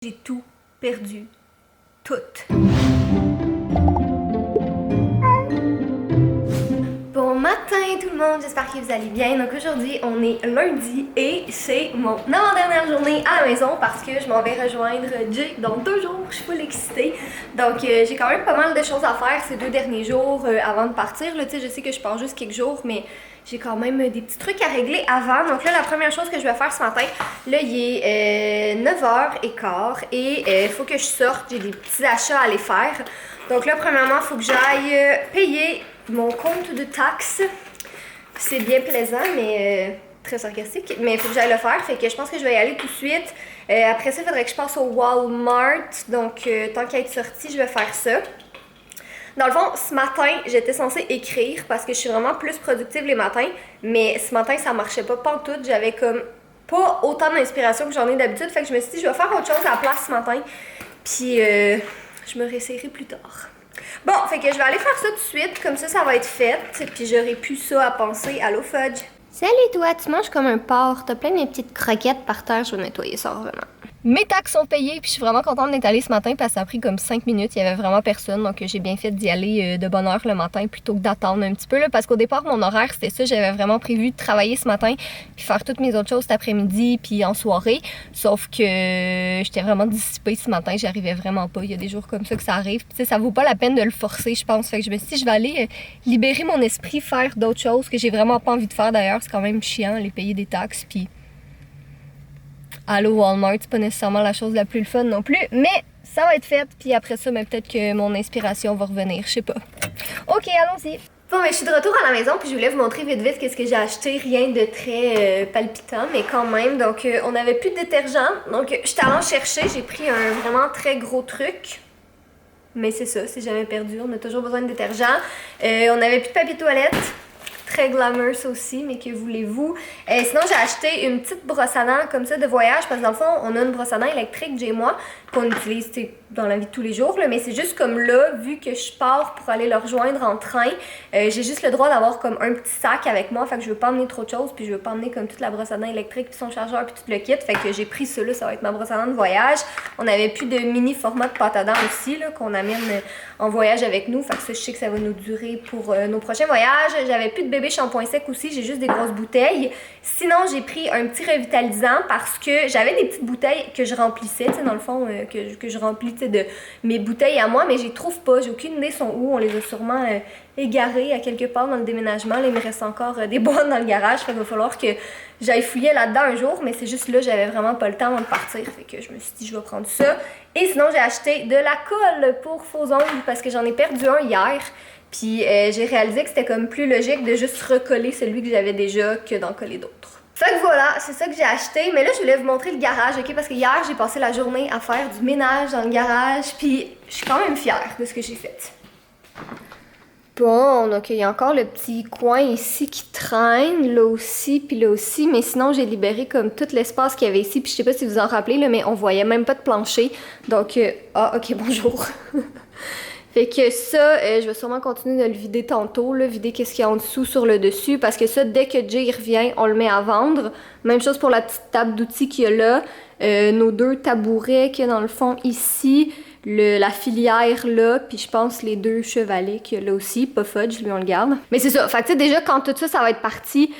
J'ai tout perdu. Tout. Bon matin tout le monde, j'espère que vous allez bien. Donc aujourd'hui, on est lundi et c'est mon avant-dernière journée à la maison parce que je m'en vais rejoindre Jay dans 2 jours. Je suis full excitée. Donc j'ai quand même pas mal de choses à faire ces 2 derniers jours avant de partir. Là, je sais que je pars juste quelques jours, mais j'ai quand même des petits trucs à régler avant. Donc là, la première chose que je vais faire ce matin, là, il est 9h15 et il faut que je sorte. J'ai des petits achats à aller faire. Donc là, premièrement, il faut que j'aille payer mon compte de taxes. C'est bien plaisant, mais très sarcastique. Mais il faut que j'aille le faire. Fait que je pense que je vais y aller tout de suite. Après ça, il faudrait que je passe au Walmart. Donc, tant qu'à être sortie, je vais faire ça. Dans le fond, ce matin, j'étais censée écrire parce que je suis vraiment plus productive les matins. Mais ce matin, ça marchait pas pantoute. J'avais comme pas autant d'inspiration que j'en ai d'habitude. Fait que je me suis dit, je vais faire autre chose à la place ce matin. Puis, je me réessayerai plus tard. Bon, fait que je vais aller faire ça tout de suite. Comme ça va être fait. Puis j'aurai plus ça à penser. Allô, Fudge? Salut toi, tu manges comme un porc. T'as plein de petites croquettes par terre. Je vais nettoyer ça vraiment. Mes taxes sont payées, puis je suis vraiment contente d'être allée ce matin parce que ça a pris comme 5 minutes, il y avait vraiment personne, donc j'ai bien fait d'y aller de bonne heure le matin plutôt que d'attendre un petit peu, là, parce qu'au départ, mon horaire, c'était ça, j'avais vraiment prévu de travailler ce matin, puis faire toutes mes autres choses cet après-midi, puis en soirée, sauf que j'étais vraiment dissipée ce matin, j'arrivais vraiment pas, il y a des jours comme ça que ça arrive, puis ça vaut pas la peine de le forcer, je pense, fait que je me suis dit, je vais aller libérer mon esprit, faire d'autres choses que j'ai vraiment pas envie de faire d'ailleurs, c'est quand même chiant, aller payer des taxes, puis aller au Walmart, c'est pas nécessairement la chose la plus fun non plus, mais ça va être fait, puis après ça, peut-être que mon inspiration va revenir, je sais pas. Ok, allons-y. Bon, je suis de retour à la maison, puis je voulais vous montrer vite vite qu'est-ce que j'ai acheté, rien de très palpitant, mais quand même. Donc, on n'avait plus de détergent, donc j'étais allée en chercher, j'ai pris un vraiment très gros truc. Mais c'est ça, c'est jamais perdu, on a toujours besoin de détergent. On n'avait plus de papier toilette. Très glamour ça aussi, mais que voulez-vous? Sinon, j'ai acheté une petite brosse à dents comme ça de voyage, parce que dans le fond, on a une brosse à dents électrique, Jay et moi, qu'on utilise dans la vie de tous les jours, là, mais c'est juste comme là, vu que je pars pour aller le rejoindre en train, j'ai juste le droit d'avoir comme un petit sac avec moi, fait que je veux pas emmener trop de choses, puis je veux pas emmener comme toute la brosse à dents électrique, puis son chargeur, puis tout le kit, fait que j'ai pris ça là, ça va être ma brosse à dents de voyage. On avait plus de mini format de pâte à dents aussi, là, qu'on amène en voyage avec nous, fait que ça, je sais que ça va nous durer pour nos prochains voyages. J'avais plus de bébé shampoing sec aussi, j'ai juste des grosses bouteilles. Sinon, j'ai pris un petit revitalisant parce que j'avais des petites bouteilles que je remplissais, tu sais, dans le fond, que je remplis, tu sais, de mes bouteilles à moi, mais je les trouve pas, j'ai aucune idée sont où, on les a sûrement égarées à quelque part dans le déménagement. Là, il me reste encore des boîtes dans le garage, fait qu'il va falloir que j'aille fouiller là-dedans un jour, mais c'est juste là, j'avais vraiment pas le temps avant de partir, fait que je me suis dit, je vais prendre ça. Et sinon, j'ai acheté de la colle pour faux ongles parce que j'en ai perdu un hier. Puis j'ai réalisé que c'était comme plus logique de juste recoller celui que j'avais déjà que d'en coller d'autres. Fait que voilà, c'est ça que j'ai acheté. Mais là, je voulais vous montrer le garage, ok? Parce que hier, j'ai passé la journée à faire du ménage dans le garage. Puis je suis quand même fière de ce que j'ai fait. Bon, donc il y a encore le petit coin ici qui traîne, là aussi, puis là aussi. Mais sinon, j'ai libéré comme tout l'espace qu'il y avait ici. Puis je sais pas si vous en rappelez, là, mais on voyait même pas de plancher. Donc, ah, ok, bonjour. Fait que ça, je vais sûrement continuer de le vider tantôt, là, vider qu'est-ce qu'il y a en dessous sur le dessus, parce que ça, dès que Jay revient, on le met à vendre. Même chose pour la petite table d'outils qu'il y a là, nos 2 tabourets qu'il y a dans le fond ici, la filière là, puis je pense les 2 chevalets qu'il y a là aussi, pas Fudge, lui on le garde. Mais c'est ça, fait que tu sais déjà quand tout ça, ça va être parti,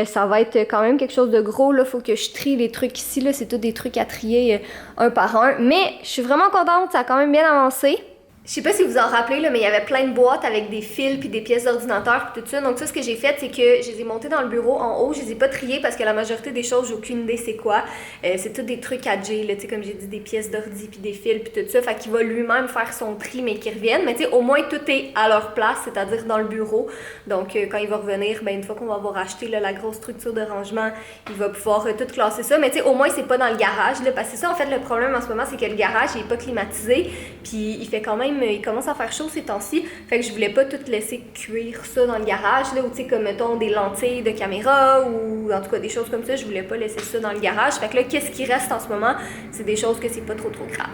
ça va être quand même quelque chose de gros, là, faut que je trie les trucs ici, là, c'est tous des trucs à trier un par un. Mais je suis vraiment contente, ça a quand même bien avancé. Je sais pas si vous en rappelez, là, mais il y avait plein de boîtes avec des fils puis des pièces d'ordinateur puis tout ça. Donc ça, ce que j'ai fait, c'est que je les ai montées dans le bureau en haut. Je les ai pas triées parce que la majorité des choses, j'ai aucune idée c'est quoi. C'est tout des trucs à Jay, là, tu sais, comme j'ai dit, des pièces d'ordi puis des fils puis tout ça. Fait qu'il va lui-même faire son tri, mais qu'il revienne. Mais tu sais, au moins tout est à leur place, c'est-à-dire dans le bureau. Donc quand il va revenir, ben une fois qu'on va avoir acheté là, la grosse structure de rangement, il va pouvoir tout classer ça. Mais tu sais, au moins c'est pas dans le garage, là, parce que c'est ça en fait le problème en ce moment, c'est que le garage il est pas climatisé, puis il fait quand même, il commence à faire chaud ces temps-ci, fait que je voulais pas tout laisser cuire ça dans le garage, là, ou tu sais, comme mettons des lentilles de caméra, ou en tout cas des choses comme ça, je voulais pas laisser ça dans le garage, fait que là, qu'est-ce qui reste en ce moment, c'est des choses que c'est pas trop grave.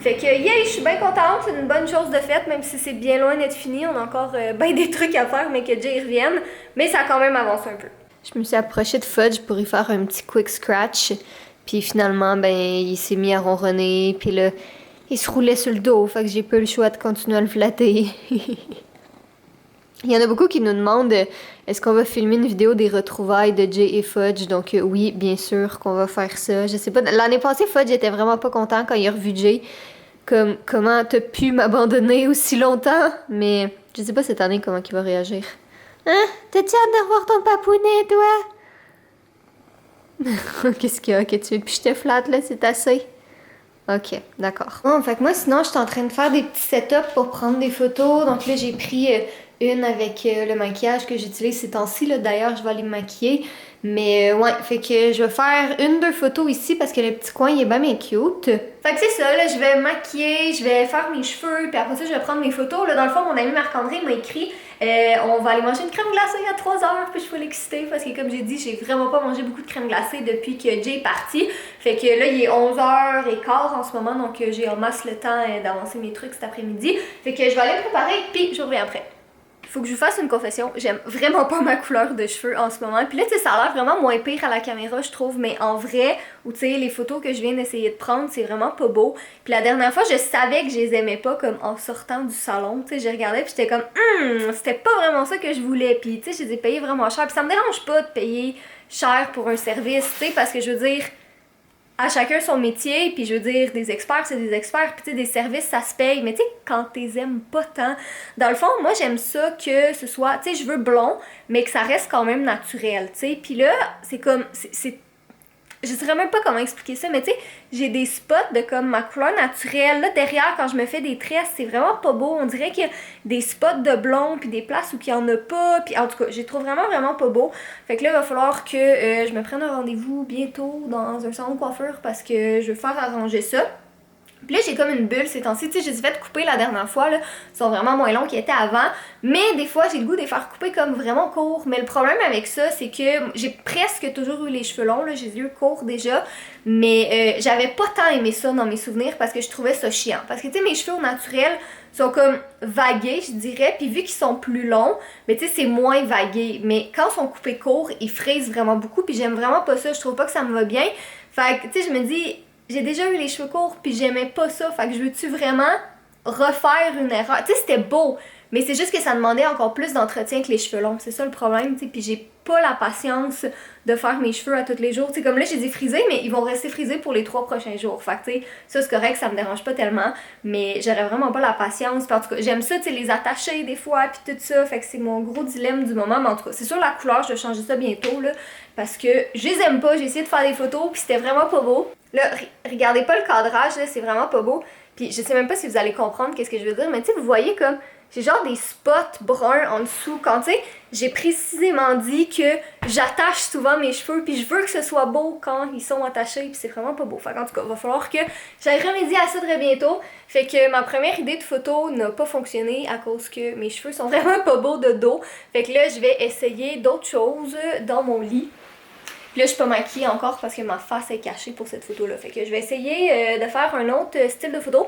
Fait que, yeah, je suis bien contente, c'est une bonne chose de faite, même si c'est bien loin d'être fini, on a encore bien des trucs à faire, mais que Jay revienne, mais ça a quand même avancé un peu. Je me suis approchée de Fudge pour y faire un petit quick scratch. Puis finalement, ben, il s'est mis à ronronner, puis là, il se roulait sur le dos, fait que j'ai pas eu le choix de continuer à le flatter. Il y en a beaucoup qui nous demandent est-ce qu'on va filmer une vidéo des retrouvailles de Jay et Fudge. Donc oui, bien sûr qu'on va faire ça. Je sais pas, l'année passée, Fudge était vraiment pas content quand il a revu Jay. Comme, comment t'as pu m'abandonner aussi longtemps? Mais je sais pas cette année comment il va réagir. Hein? T'as-tu hâte de revoir ton papounet, toi? Qu'est-ce qu'il y a que tu veux? Puis je te flatte, là, c'est assez. Ok, d'accord. Bon, fait que moi, sinon, je suis en train de faire des petits setups pour prendre des photos. Donc là, j'ai pris une avec le maquillage que j'utilise ces temps-ci. D'ailleurs, je vais aller me maquiller. Mais ouais, fait que je vais faire une, deux photos ici parce que le petit coin, il est bien cute. Fait que c'est ça, là, je vais me maquiller, je vais faire mes cheveux, puis après ça, je vais prendre mes photos. Là, dans le fond, mon ami Marc-André m'a écrit on va aller manger une crème glacée à 3h, puis je suis l'exciter parce que comme j'ai dit, j'ai vraiment pas mangé beaucoup de crème glacée depuis que Jay est parti. Fait que là, il est 11h15 en ce moment, donc j'ai en masse le temps d'avancer mes trucs cet après-midi. Fait que je vais aller me préparer, puis je reviens après. Faut que je vous fasse une confession, j'aime vraiment pas ma couleur de cheveux en ce moment. Puis là, tu sais, ça a l'air vraiment moins pire à la caméra, je trouve, mais en vrai, ou tu sais, les photos que je viens d'essayer de prendre, c'est vraiment pas beau. Puis la dernière fois, je savais que je les aimais pas comme en sortant du salon, tu sais, j'ai regardé puis j'étais comme, c'était pas vraiment ça que je voulais. Puis tu sais, je les ai payés vraiment cher. Puis ça me dérange pas de payer cher pour un service, tu sais, parce que je veux dire, à chacun son métier, puis je veux dire, des experts, c'est des experts, puis tu sais, des services, ça se paye, mais tu sais, quand t'es aimes pas tant, dans le fond, moi, j'aime ça que ce soit, tu sais, je veux blond, mais que ça reste quand même naturel, tu sais, puis là, c'est comme, je sais même pas comment expliquer ça, mais tu sais, j'ai des spots de comme ma couleur naturelle. Là, derrière, quand je me fais des tresses, c'est vraiment pas beau. On dirait qu'il y a des spots de blond, puis des places où il y en a pas. Puis en tout cas, je les trouve vraiment pas beau. Fait que là, il va falloir que je me prenne un rendez-vous bientôt dans un salon de coiffure parce que je veux faire arranger ça. Puis là, j'ai comme une bulle ces temps-ci. Tu sais, j'ai fait couper la dernière fois, là. Ils sont vraiment moins longs qu'ils étaient avant. Mais des fois, j'ai le goût de les faire couper comme vraiment courts. Mais le problème avec ça, c'est que j'ai presque toujours eu les cheveux longs, là. J'ai les yeux courts déjà. Mais j'avais pas tant aimé ça dans mes souvenirs parce que je trouvais ça chiant. Parce que, tu sais, mes cheveux au naturel sont comme vagués, je dirais. Puis vu qu'ils sont plus longs, mais tu sais, c'est moins vagué. Mais quand ils sont coupés courts, ils frisent vraiment beaucoup. Puis j'aime vraiment pas ça. Je trouve pas que ça me va bien. Fait que, tu sais, je me dis... J'ai déjà eu les cheveux courts puis j'aimais pas ça, fait que je veux-tu vraiment refaire une erreur? Tu sais, c'était beau, mais c'est juste que ça demandait encore plus d'entretien que les cheveux longs, c'est ça le problème, tu sais, puis j'ai pas la patience de faire mes cheveux à tous les jours, tu sais, comme là j'ai dit frisés, mais ils vont rester frisés pour les 3 prochains jours, fait que tu sais, ça c'est correct, ça me dérange pas tellement, mais j'aurais vraiment pas la patience, puis en tout cas, j'aime ça, tu sais, les attacher des fois, puis tout ça, fait que c'est mon gros dilemme du moment, mais en tout cas, c'est sûr la couleur, je vais changer ça bientôt, là, parce que je les aime pas, j'ai essayé de faire des photos, puis c'était vraiment pas beau. Là, regardez pas le cadrage, là, c'est vraiment pas beau. Puis je sais même pas si vous allez comprendre qu'est-ce que je veux dire, mais tu sais, vous voyez comme, j'ai genre des spots bruns en dessous. Quand tu sais, j'ai précisément dit que j'attache souvent mes cheveux, puis je veux que ce soit beau quand ils sont attachés, puis c'est vraiment pas beau. Fait qu'en tout cas, il va falloir que j'aille remédier à ça très bientôt. Fait que ma première idée de photo n'a pas fonctionné à cause que mes cheveux sont vraiment pas beaux de dos. Fait que là, je vais essayer d'autres choses dans mon lit. Puis là, je suis pas maquillée encore parce que ma face est cachée pour cette photo-là. Fait que je vais essayer de faire un autre style de photo.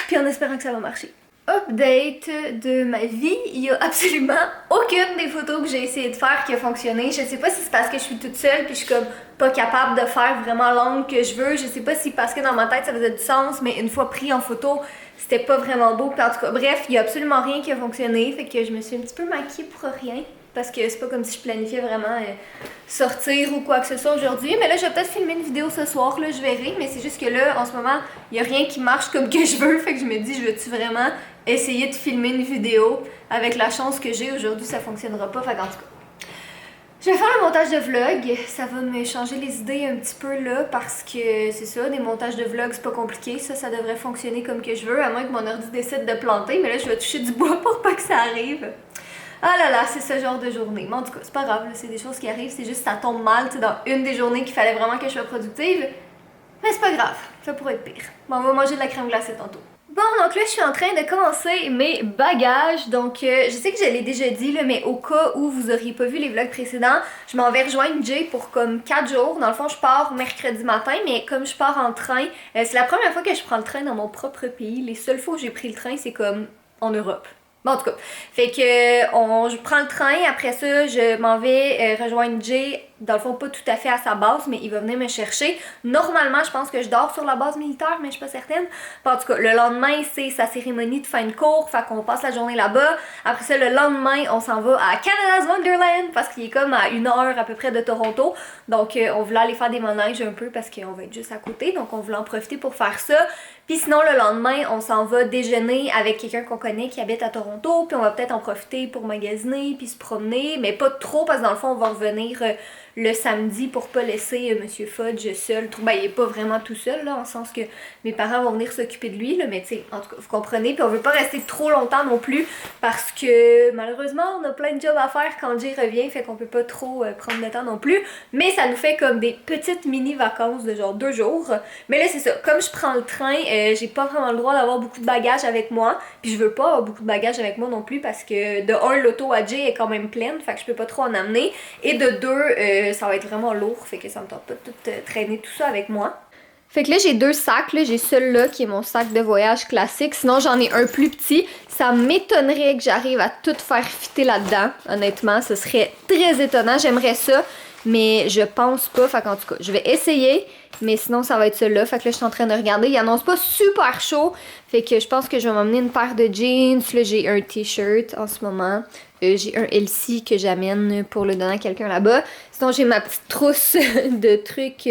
Puis en espérant que ça va marcher. Update de ma vie, il y a absolument aucune des photos que j'ai essayé de faire qui a fonctionné. Je sais pas si c'est parce que je suis toute seule puis je suis comme pas capable de faire vraiment l'angle que je veux. Je sais pas si parce que dans ma tête ça faisait du sens, mais une fois pris en photo, c'était pas vraiment beau. Puis en tout cas, bref, il y a absolument rien qui a fonctionné. Fait que je me suis un petit peu maquillée pour rien. Parce que c'est pas comme si je planifiais vraiment sortir ou quoi que ce soit aujourd'hui. Mais là, je vais peut-être filmer une vidéo ce soir, là, je verrai. Mais c'est juste que là, en ce moment, il y a rien qui marche comme que je veux. Fait que je me dis, je veux-tu vraiment essayer de filmer une vidéo avec la chance que j'ai aujourd'hui, ça fonctionnera pas. Fait qu'en tout cas, je vais faire un montage de vlog. Ça va me changer les idées un petit peu là parce que c'est ça, des montages de vlog, c'est pas compliqué. Ça devrait fonctionner comme que je veux, à moins que mon ordi décide de planter. Mais là, je vais toucher du bois pour pas que ça arrive. Ah là là, c'est ce genre de journée. Mais en tout cas, c'est pas grave, c'est des choses qui arrivent, c'est juste que ça tombe mal, tu sais, dans une des journées qu'il fallait vraiment que je sois productive. Mais c'est pas grave, ça pourrait être pire. Bon, on va manger de la crème glacée tantôt. Bon, donc là, je suis en train de commencer mes bagages. Donc, je sais que je l'ai déjà dit, là, mais au cas où vous auriez pas vu les vlogs précédents, je m'en vais rejoindre Jay pour comme 4 jours. Dans le fond, je pars mercredi matin, mais comme je pars en train, c'est la première fois que je prends le train dans mon propre pays. Les seules fois où j'ai pris le train, c'est comme en Europe. Bon, en tout cas, fait que je prends le train, après ça, je m'en vais rejoindre Jay dans le fond pas tout à fait à sa base, mais il va venir me chercher. Normalement, je pense que je dors sur la base militaire, mais je suis pas certaine. En tout cas, le lendemain, c'est sa cérémonie de fin de cours, fait qu'on passe la journée là-bas. Après ça, le lendemain, on s'en va à Canada's Wonderland, parce qu'il est comme à 1 heure à peu près de Toronto. Donc, on voulait aller faire des manèges un peu, parce qu'on va être juste à côté, donc on voulait en profiter pour faire ça. Puis sinon, le lendemain, on s'en va déjeuner avec quelqu'un qu'on connaît qui habite à Toronto, puis on va peut-être en profiter pour magasiner, puis se promener, mais pas trop, parce que dans le fond, on va revenir le samedi pour pas laisser Monsieur Fudge seul. Ben, il est pas vraiment tout seul, là, en sens que mes parents vont venir s'occuper de lui, là, mais tu sais, en tout cas, vous comprenez, puis on veut pas rester trop longtemps non plus, parce que malheureusement, on a plein de jobs à faire quand Jay revient, fait qu'on peut pas trop prendre le temps non plus, mais ça nous fait comme des petites mini-vacances de genre 2 jours. Mais là, c'est ça, comme je prends le train, j'ai pas vraiment le droit d'avoir beaucoup de bagages avec moi, puis je veux pas avoir beaucoup de bagages avec moi non plus, parce que de un, l'auto à Jay est quand même pleine, fait que je peux pas trop en amener, et de deux, ça va être vraiment lourd, fait que ça me tente pas de tout traîner tout ça avec moi. Fait que là, j'ai 2 sacs, là. J'ai celui-là qui est mon sac de voyage classique. Sinon, j'en ai un plus petit. Ça m'étonnerait que j'arrive à tout faire fitter là-dedans. Honnêtement, ce serait très étonnant. J'aimerais ça, mais je pense pas. Fait qu'en tout cas, je vais essayer. Mais sinon, ça va être celui-là. Fait que là, je suis en train de regarder. Il annonce pas super chaud. Fait que je pense que je vais m'emmener une paire de jeans. Là, j'ai un t-shirt en ce moment. J'ai un LC que j'amène pour le donner à quelqu'un là-bas. Sinon, j'ai ma petite trousse de trucs...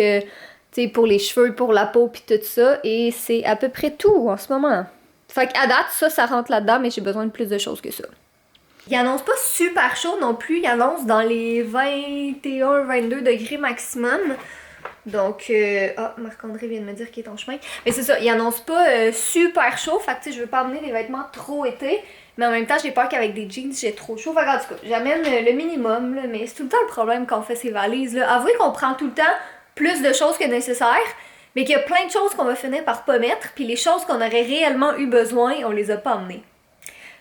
T'sais, pour les cheveux, pour la peau, puis tout ça. Et c'est à peu près tout en ce moment. Fait qu'à date, ça rentre là-dedans, mais j'ai besoin de plus de choses que ça. Il annonce pas super chaud non plus. Il annonce dans les 21-22 degrés maximum. Donc, Marc-André vient de me dire qu'il est en chemin. Mais c'est ça, il annonce pas super chaud. Fait que, tu sais, je veux pas amener des vêtements trop été. Mais en même temps, j'ai peur qu'avec des jeans, j'ai trop chaud. Fait qu'en tout cas, j'amène le minimum, là. Mais c'est tout le temps le problème quand on fait ces valises, là. Avouez qu'on prend tout le temps plus de choses que nécessaire, mais qu'il y a plein de choses qu'on va finir par pas mettre, puis les choses qu'on aurait réellement eu besoin, on les a pas emmenées.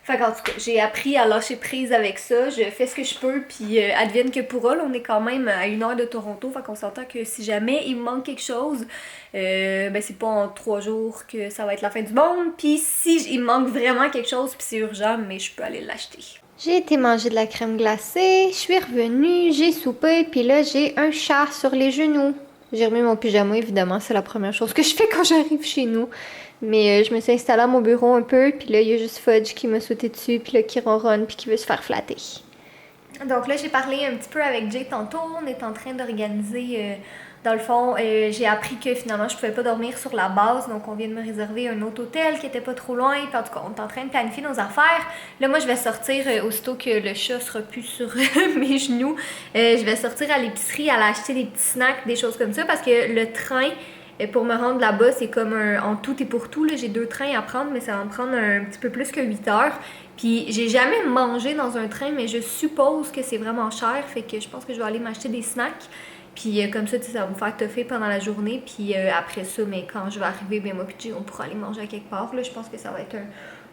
Fait qu'en tout cas, j'ai appris à lâcher prise avec ça, je fais ce que je peux, puis advienne que pourra, là, on est quand même à 1 heure de Toronto, fait qu'on s'entend que si jamais il me manque quelque chose, ben c'est pas en 3 jours que ça va être la fin du monde, puis si il me manque vraiment quelque chose, puis c'est urgent, mais je peux aller l'acheter. J'ai été manger de la crème glacée, je suis revenue, j'ai soupé, puis là j'ai un chat sur les genoux. J'ai remis mon pyjama, évidemment, c'est la première chose que je fais quand j'arrive chez nous. Mais je me suis installée à mon bureau un peu, puis là il y a juste Fudge qui m'a sauté dessus, puis là qui ronronne, puis qui veut se faire flatter. Donc là j'ai parlé un petit peu avec Jay tantôt, on est en train d'organiser... Dans le fond, j'ai appris que finalement je pouvais pas dormir sur la base, donc on vient de me réserver un autre hôtel qui était pas trop loin, puis en tout cas on est en train de planifier nos affaires. Là moi je vais sortir, aussitôt que le chat sera plus sur mes genoux, je vais sortir à l'épicerie, aller acheter des petits snacks, des choses comme ça, parce que le train, pour me rendre là-bas, c'est comme en tout et pour tout, là, j'ai 2 trains à prendre, mais ça va me prendre un petit peu plus que 8 heures. Puis j'ai jamais mangé dans un train, mais je suppose que c'est vraiment cher, fait que je pense que je vais aller m'acheter des snacks. Puis comme ça, ça va me faire toffer pendant la journée. Puis après ça, mais quand je vais arriver, ben moi puis Jay, on pourra aller manger à quelque part. Là, je pense que ça va être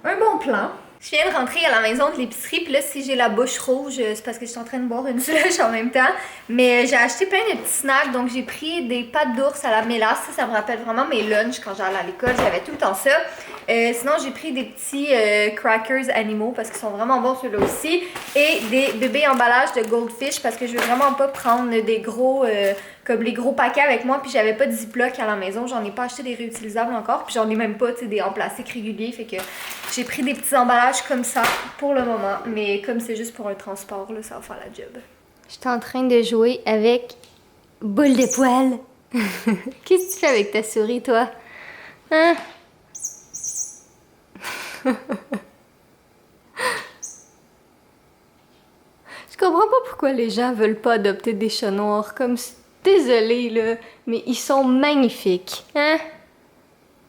un bon plan. Je viens de rentrer à la maison de l'épicerie, puis là, si j'ai la bouche rouge, c'est parce que je suis en train de boire une slush en même temps. Mais j'ai acheté plein de petits snacks, donc j'ai pris des pâtes d'ours à la mélasse. Ça me rappelle vraiment mes lunchs quand j'allais à l'école, j'avais tout le temps ça. Sinon, j'ai pris des petits crackers animaux parce qu'ils sont vraiment bons ceux-là aussi. Et des bébés emballages de Goldfish parce que je veux vraiment pas prendre des gros... comme les gros paquets avec moi, puis j'avais pas de Ziploc à la maison, j'en ai pas acheté des réutilisables encore, puis j'en ai même pas, tu sais, des en plastique régulier, fait que j'ai pris des petits emballages comme ça pour le moment, mais comme c'est juste pour un transport, là, ça va faire la job. J'étais en train de jouer avec Boule de poil. Qu'est-ce que tu fais avec ta souris, toi? Hein? Je comprends pas pourquoi les gens veulent pas adopter des chats noirs comme ça. Désolée, là, mais ils sont magnifiques. Hein?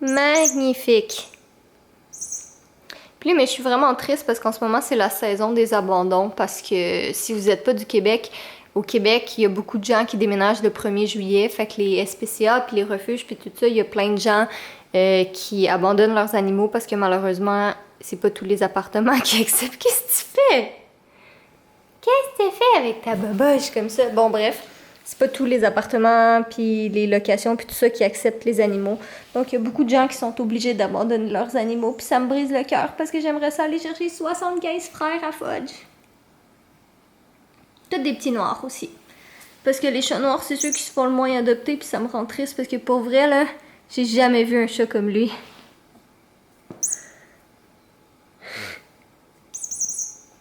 Magnifiques. Puis là, mais je suis vraiment triste parce qu'en ce moment, c'est la saison des abandons. Parce que si vous n'êtes pas du Québec, au Québec, il y a beaucoup de gens qui déménagent le 1er juillet. Fait que les SPCA, puis les refuges, puis tout ça, il y a plein de gens qui abandonnent leurs animaux parce que malheureusement, c'est pas tous les appartements qui acceptent. Qu'est-ce que tu fais? Qu'est-ce que tu fais avec ta boboche comme ça? Bon, bref. C'est pas tous les appartements, puis les locations, puis tout ça qui acceptent les animaux. Donc, il y a beaucoup de gens qui sont obligés d'abandonner leurs animaux, puis ça me brise le cœur parce que j'aimerais ça aller chercher 75 frères à Fudge. Tous des petits noirs aussi. Parce que les chats noirs, c'est ceux qui se font le moins adopter, puis ça me rend triste parce que pour vrai, là, j'ai jamais vu un chat comme lui.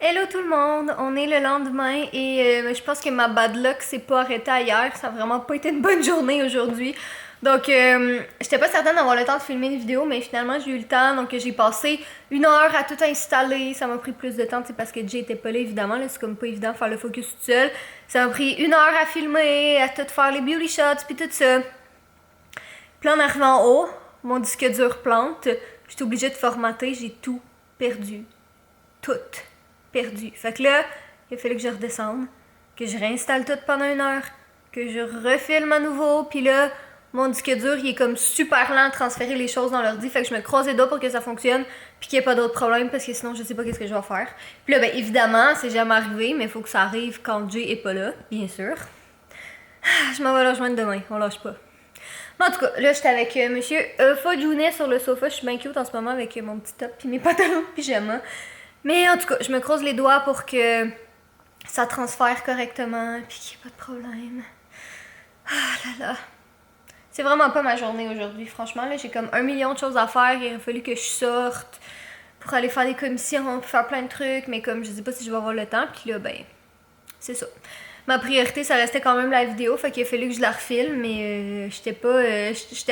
Hello tout le monde, on est le lendemain et je pense que ma bad luck s'est pas arrêtée hier, ça a vraiment pas été une bonne journée aujourd'hui. Donc j'étais pas certaine d'avoir le temps de filmer une vidéo, mais finalement j'ai eu le temps, donc j'ai passé 1 heure à tout installer. Ça m'a pris plus de temps, parce que Jay était pas là évidemment, là c'est comme pas évident de faire le focus tout seul. Ça m'a pris 1 heure à filmer, à tout faire les beauty shots puis tout ça. Puis en arrivant en haut, mon disque dur plante, j'étais obligée de formater, j'ai tout perdu. Tout perdu. Fait que là, il a fallu que je redescende, que je réinstalle tout pendant 1 heure, que je refilme à nouveau, puis là, mon disque dur, il est comme super lent à transférer les choses dans l'ordi, fait que je me croise les doigts pour que ça fonctionne, puis qu'il n'y ait pas d'autres problèmes, parce que sinon, je sais pas qu'est-ce que je vais faire. Puis là, ben évidemment, c'est jamais arrivé, mais il faut que ça arrive quand Jay est pas là, bien sûr. Je m'en vais le rejoindre demain, on lâche pas. Mais en tout cas, là, j'étais avec monsieur Fodjounet sur le sofa, je suis bien cute en ce moment avec mon petit top puis mes pantalons de pyjama. Mais en tout cas, je me croise les doigts pour que ça transfère correctement puis qu'il n'y ait pas de problème. Ah là là. C'est vraiment pas ma journée aujourd'hui, franchement. Là, j'ai comme 1 million de choses à faire. Il a fallu que je sorte pour aller faire des commissions, pour faire plein de trucs. Mais comme je sais pas si je vais avoir le temps, puis là, ben, c'est ça. Ma priorité, ça restait quand même la vidéo, fait qu'il a fallu que je la refilme, mais j'étais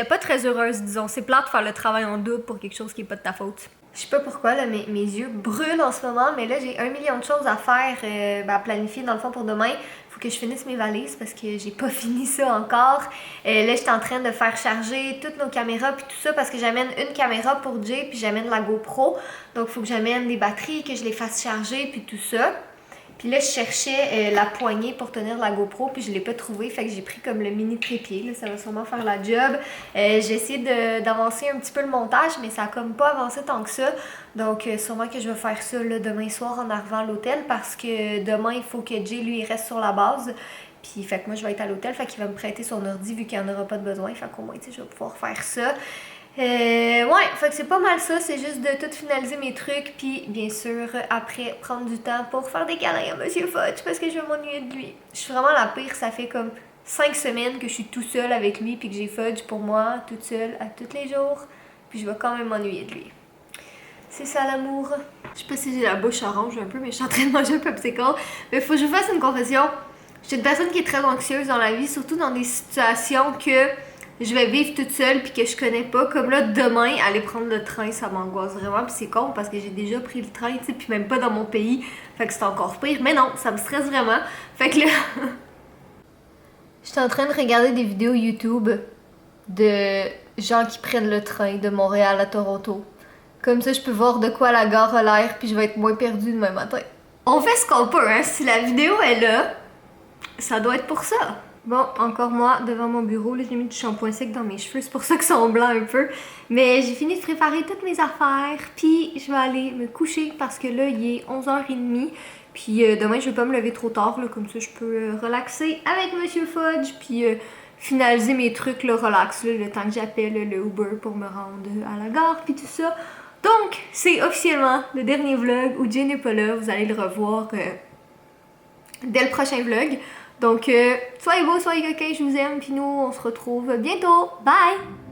pas très heureuse, disons. C'est plate de faire le travail en double pour quelque chose qui est pas de ta faute. Je sais pas pourquoi, là, mes yeux brûlent en ce moment, mais là, j'ai 1 million de choses à faire, à planifier dans le fond pour demain. Faut que je finisse mes valises parce que j'ai pas fini ça encore. Là, j'étais en train de faire charger toutes nos caméras puis tout ça parce que j'amène une caméra pour Jay puis j'amène la GoPro. Donc, faut que j'amène des batteries, que je les fasse charger puis tout ça. Puis là, je cherchais la poignée pour tenir la GoPro, puis je l'ai pas trouvée, fait que j'ai pris comme le mini trépied, là, ça va sûrement faire la job. J'ai essayé d'avancer un petit peu le montage, mais ça a comme pas avancé tant que ça. Donc sûrement que je vais faire ça là, demain soir en arrivant à l'hôtel, parce que demain, il faut que Jay, lui, reste sur la base. Puis fait que moi, je vais être à l'hôtel, fait qu'il va me prêter son ordi vu qu'il n'y en aura pas de besoin. Fait qu'au moins, tu sais, je vais pouvoir faire ça. Ouais, fait que c'est pas mal ça, c'est juste de tout finaliser mes trucs, puis bien sûr, après, prendre du temps pour faire des câlins à Monsieur Fudge, parce que je vais m'ennuyer de lui. Je suis vraiment la pire, ça fait comme 5 semaines que je suis tout seul avec lui, puis que j'ai Fudge pour moi, toute seule, à tous les jours, puis je vais quand même m'ennuyer de lui. C'est ça l'amour. Je sais pas si j'ai la bouche orange un peu, mais je suis en train de manger un popsicle. Mais faut que je vous fasse une confession. Je suis une personne qui est très anxieuse dans la vie, surtout dans des situations que je vais vivre toute seule puis que je connais pas. Comme là, demain, aller prendre le train, ça m'angoisse vraiment. Puis c'est con parce que j'ai déjà pris le train, tu sais, puis même pas dans mon pays. Fait que c'est encore pire. Mais non, ça me stresse vraiment. Fait que là, j'étais en train de regarder des vidéos YouTube de gens qui prennent le train de Montréal à Toronto. Comme ça, je peux voir de quoi la gare a l'air puis je vais être moins perdue demain matin. On fait ce qu'on peut, hein. Si la vidéo est là, ça doit être pour ça. Bon, encore moi, devant mon bureau, là, j'ai mis du shampoing sec dans mes cheveux, c'est pour ça qu'ils sont blancs un peu. Mais j'ai fini de préparer toutes mes affaires, puis je vais aller me coucher parce que là, il est 11h30. Puis demain, je vais pas me lever trop tard, là, comme ça je peux relaxer avec Monsieur Fudge, puis finaliser mes trucs, là, relax, là, le temps que j'appelle le Uber pour me rendre à la gare, puis tout ça. Donc, c'est officiellement le dernier vlog où Jay n'est pas là, vous allez le revoir dès le prochain vlog. Donc, soyez beaux, soyez coquins, je vous aime, puis nous, on se retrouve bientôt. Bye!